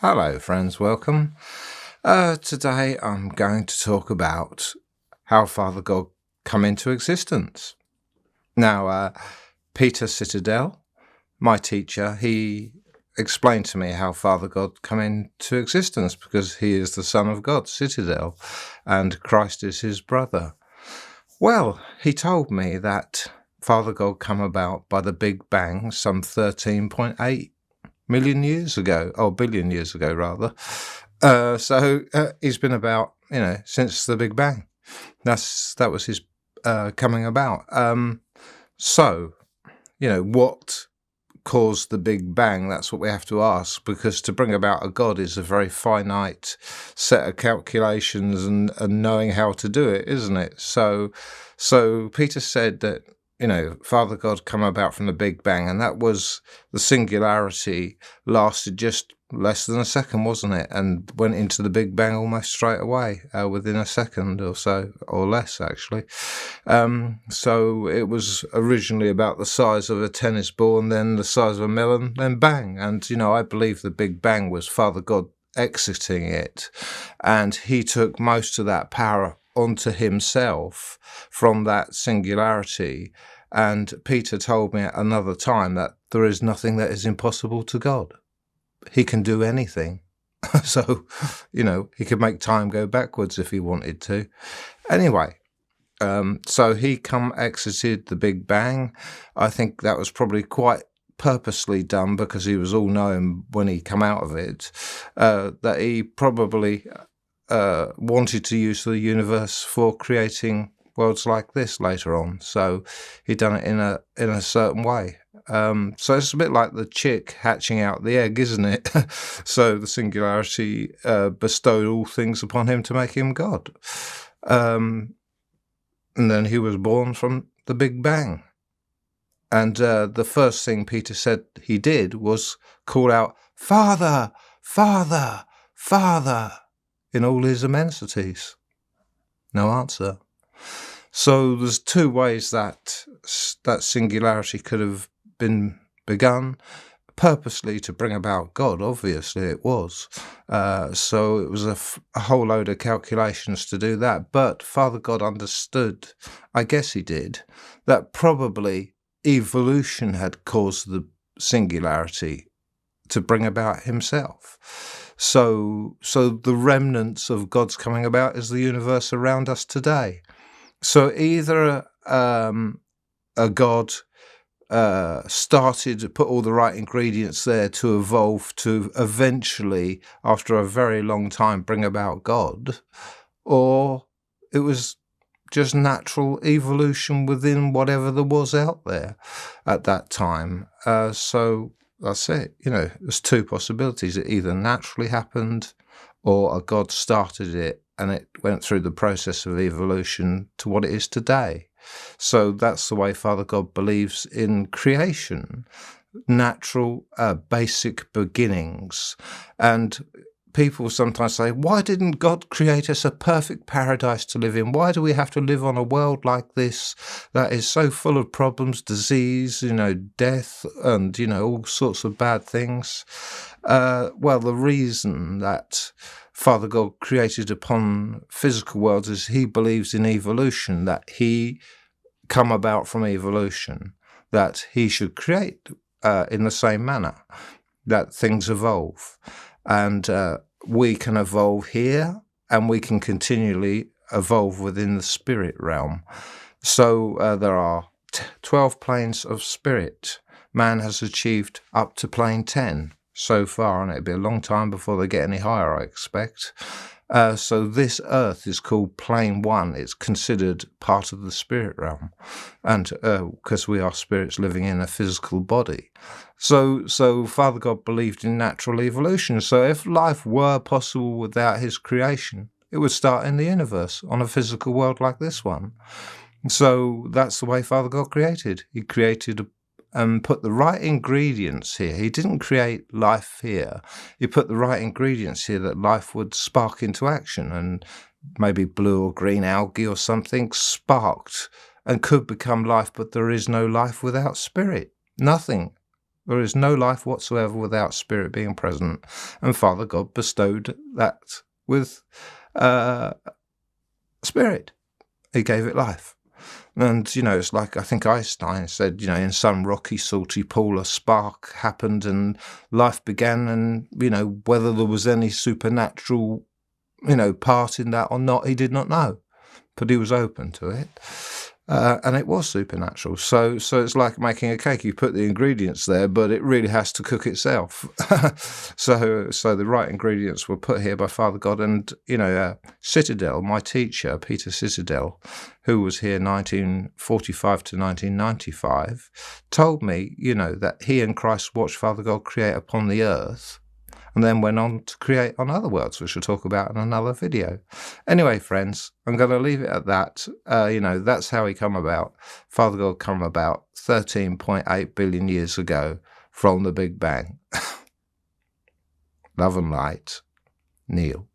Hello, friends. Welcome. Today I'm going to talk about how Father God come into existence. Now, Peter Citadel, my teacher, he explained to me how Father God come into existence because he is the Son of God, Citadel, and Christ is his brother. Well, he told me that Father God come about by the Big Bang some 13.8 million years ago, or billion years ago, rather. So he's been about, since the Big Bang. That was his coming about. So, what caused the Big Bang? That's what we have to ask, because to bring about a God is a very finite set of calculations and knowing how to do it, isn't it? So Peter said that, Father God come about from the Big Bang, and that was the singularity lasted just less than a second, wasn't it? And went into the Big Bang almost straight away, within a second or so, or less actually. So it was originally about the size of a tennis ball, and then the size of a melon, then bang. And, I believe the Big Bang was Father God exiting it, and he took most of that power onto himself from that singularity. And Peter told me at another time that there is nothing that is impossible to God. He can do anything. So, he could make time go backwards if he wanted to. Anyway, so he exited the Big Bang. I think that was probably quite purposely done because he was all knowing when he come out of it, that he probably wanted to use the universe for creating worlds like this later on. So he'd done it in a certain way. So it's a bit like the chick hatching out the egg, isn't it? So the singularity bestowed all things upon him to make him God. And then he was born from the Big Bang. And the first thing Peter said he did was call out, "Father, Father, Father," in all his immensities. No answer. So there's two ways that singularity could have been begun. Purposely to bring about God, obviously it was. So it was a whole load of calculations to do that. But Father God understood, I guess he did, that probably evolution had caused the singularity to bring about himself. So the remnants of God's coming about is the universe around us today. So either a God started to put all the right ingredients there to evolve to eventually, after a very long time, bring about God, or it was just natural evolution within whatever there was out there at that time. So that's it. There's two possibilities. It either naturally happened or a God started it and it went through the process of evolution to what it is today. So that's the way Father God believes in creation, natural, basic beginnings. And people sometimes say, why didn't God create us a perfect paradise to live in? Why do we have to live on a world like this that is so full of problems, disease, death, and, all sorts of bad things? Well, the reason that Father God created upon physical worlds is he believes in evolution, that he come about from evolution, that he should create in the same manner, that things evolve. And we can evolve here, and we can continually evolve within the spirit realm. So there are 12 planes of spirit. Man has achieved up to plane 10 so far, and it'll be a long time before they get any higher, I expect. So this earth is called plane 1. It's considered part of the spirit realm, and because we are spirits living in a physical body. So Father God believed in natural evolution. So if life were possible without his creation, it would start in the universe on a physical world like this one. So that's the way Father God created. He created and put the right ingredients here. He didn't create life here. He put the right ingredients here that life would spark into action, and maybe blue or green algae or something sparked and could become life, but there is no life without spirit. Nothing There is no life whatsoever without spirit being present. And Father God bestowed that with spirit. He gave it life. And, it's like, I think Einstein said, in some rocky, salty pool, a spark happened and life began. And, whether there was any supernatural, part in that or not, he did not know. But he was open to it. And it was supernatural. So it's like making a cake. You put the ingredients there, but it really has to cook itself. So the right ingredients were put here by Father God. And, Citadel, my teacher, Peter Citadel, who was here 1945 to 1995, told me, that he and Christ watched Father God create upon the earth, and then went on to create on other worlds, which we'll talk about in another video. Anyway, friends, I'm going to leave it at that. That's how he come about. Father God come about 13.8 billion years ago from the Big Bang. Love and light, Neil.